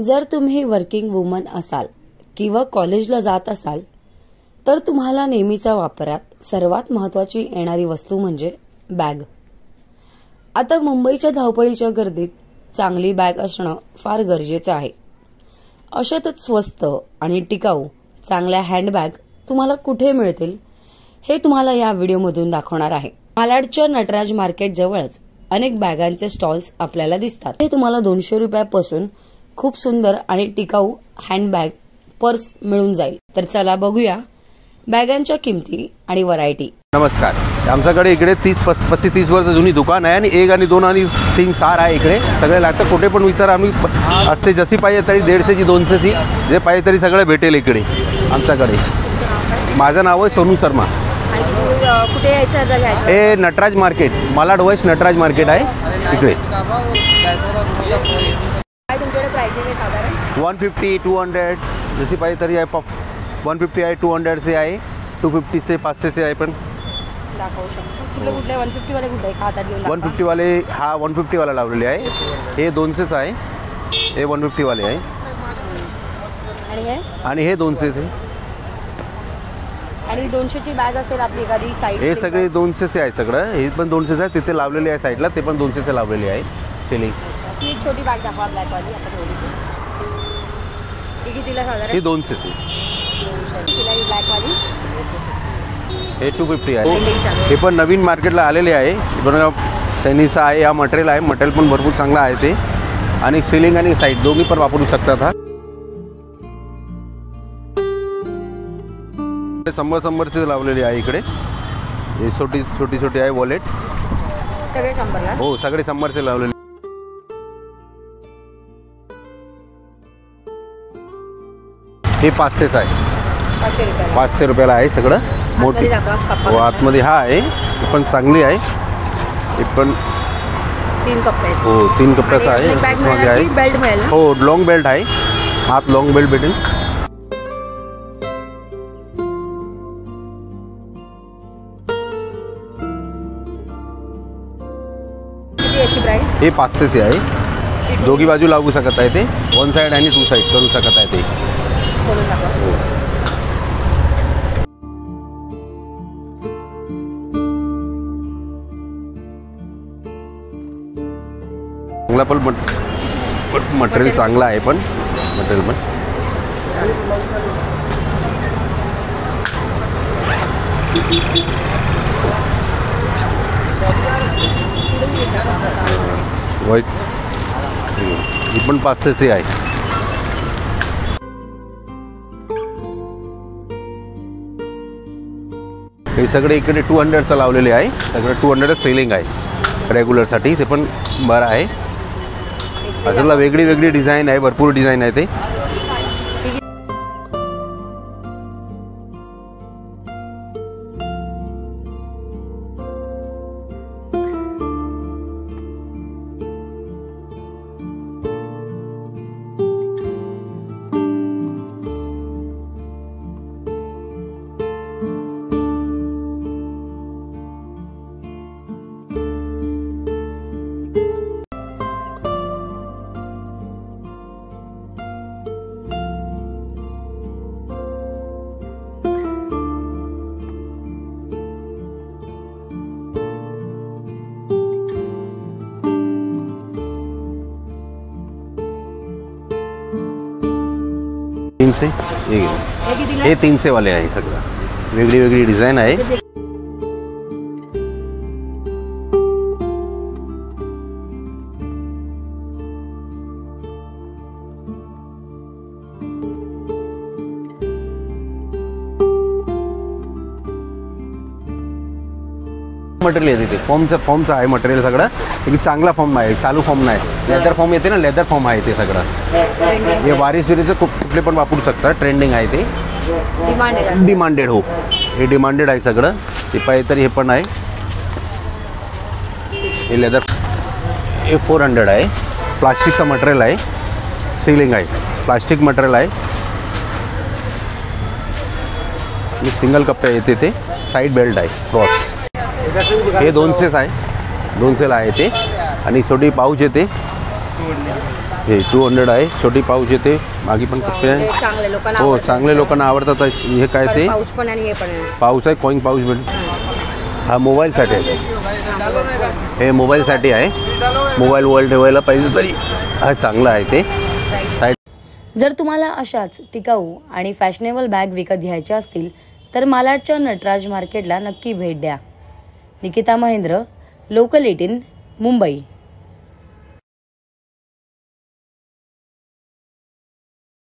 जर तुम्ही working woman असाल किंवा कॉलेजला जात असाल तर तुम्हाला नेहमीच्या वापरात सर्वात महत्त्वाची येणारी वस्तू म्हणजे बॅग। आता मुंबईच्या धावपळीच्या गर्दीत चांगली बॅग असणं फार गरजेचं आहे। अशातच स्वस्त आणि टिकाऊ चांगल्या हँडबॅग तुम्हाला कुठे मिळतील हे तुम्हाला या व्हिडिओमधून दाखवणार आहे। मालाडच्या नटराज मार्केट जवळच अनेक बॅगांचे स्टॉल्स आपल्याला दिसतात। हे तुम्हाला 200 रुपयापासून खूप सुंदर आणि टिकाऊ हँडबॅग पर्स मिळून जाईल। तर चला बघूया बॅगांच्या किमती आणि व्हरायटी। नमस्कार, आमच्याकडे इकडे 30-35 वर्ष जुनी दुकान आहे आणि 1 आणि 2 आणि 3 4 आहे। इकडे सगळे लागतं, कुठे पण विचारा आम्ही आजचे जशी पाहिजे तरी 150ची 200ची जे पाहिजे तरी सगळे भेटेल इकडे आमच्याकडे। माझं नाव आहे सोनू शर्मा। कुठे यायचं घ्यायचं? हे Nataraj market, Malad west Nataraj market आहे इकडे। काय तुमच्याकडे प्राइसिंग आहे साधारण? 150 200 जशी पाहिजे तरी आहे। 150 आहे, 200 से आहे, 250 से 500 से आहे। पण दाखवू शकतो कुठले कुठले 150 वाले कुठे हातात घेऊन? 150 वाले हा 150 वाला लावलेले आहे। हे 200च आहे, हे 150 वाले आहे आणि हे 200 चे। आणि 200ची बॅग असेल आपली एखादी साईज? हे सगळे 200चे आहे सगळं। हे पण 200चे आहे, तिथे लावलेले आहे साईडला, ते पण 200चे लावलेले आहे सेलिंग। ही एक छोटी बॅग दाखवा ब्लॅक वाली आता थोडी। ही कितीला साधारण? ही 200ची। कितीला ही ब्लॅक वाली? हे 250 आहे। हे पण नवीन मार्केटला आलेले आहे, बघा सैनिकचं आहे। या मटेरियल आहे, मटेरियल पण भरपूर चांगलं आहे ते, आणि सेलिंग आणि साईड दोन्ही पण वापरू शकतात। हा 100चे लावलेली आहे इकडे। हे छोटी आहे वॉलेट, सगळे 100ला? हो सगळे 100चे लावलेले। हे 500चं आहे, 500 रुपयाला? 500 रुपयाला आहे सगळं मोठी। हो आतमध्ये हा आहे, ही पण चांगली आहे। हे पण 3 कप्पे आहेत। हो 3 कप्प्याचा आहे। बेल्ट मिळेल? हो लॉंग बेल्ट आहे, हात लॉंग बेल्ट भेटेल। हे 500चे आहे, दोघी बाजू लागू शकत आहे ते, 1 साइड आणि 2 साइड करू शकत आहे ते। चांगला पण मटेरियल चांगला आहे, पण मटेरियल पण वाईट। ही पण 500चे आहे। हे सगळे इकडे 200चं लावलेले आहे, सगळं 200 सेलिंग आहे रेग्युलरसाठी। ते पण बरं आहे, अजूनला वेगळी डिझाईन आहे, भरपूर डिझाईन आहे ते। हे 300 वाले आहे, सगळं वेगळी डिझाईन आहे। मटेरियल येते ते फॉर्मचं आहे मटेरियल सगळं, एक चांगला फॉर्म आहे, चालू फॉर्म नाही। लेदर फॉर्म येते ना, लेदर फॉर्म आहे ते सगळं। हे वारीचं कुठले पण वापरू शकता, ट्रेंडिंग आहे ते, डिमांडेड। हो हे डिमांडेड आहे सगळं, ते पाहिजे तरी हे पण आहे। हे लेदर, हे 400 आहे, प्लास्टिकचं मटेरियल आहे, सीलिंग आहे, प्लास्टिक मटेरियल आहे। सिंगल कप्पे येते ते, साईड बेल्ट आहे क्रॉस। हे 200 आहे, 200ला आहे ते। आणि छोटी पाऊच येते, हे 200 आहे. छोटी पाऊच येते, मागे पण कप्पे आहे. म्हणजे चांगले लोकांना हो, आवडतात. चांगले लोकांना आवडतात. हे काय ते पाऊच पण आणि हे पण आहे. पाऊच आहे, कॉईन पाऊच भेट. हा मोबाईलसाठी आहे. हे मोबाईलसाठी आहे. मोबाईल वर ठेवायला पाहिजे तरी हा चांगला आहे ते. जर तुम्हाला अशाच टिकाऊ आणि फॅशनेबल बॅग विकत घ्यायच्या असतील तर मालाडच्या नटराज मार्केटला नक्की भेट द्या. निकिता महेंद्र, लोकल 18, मुंबई.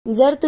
जर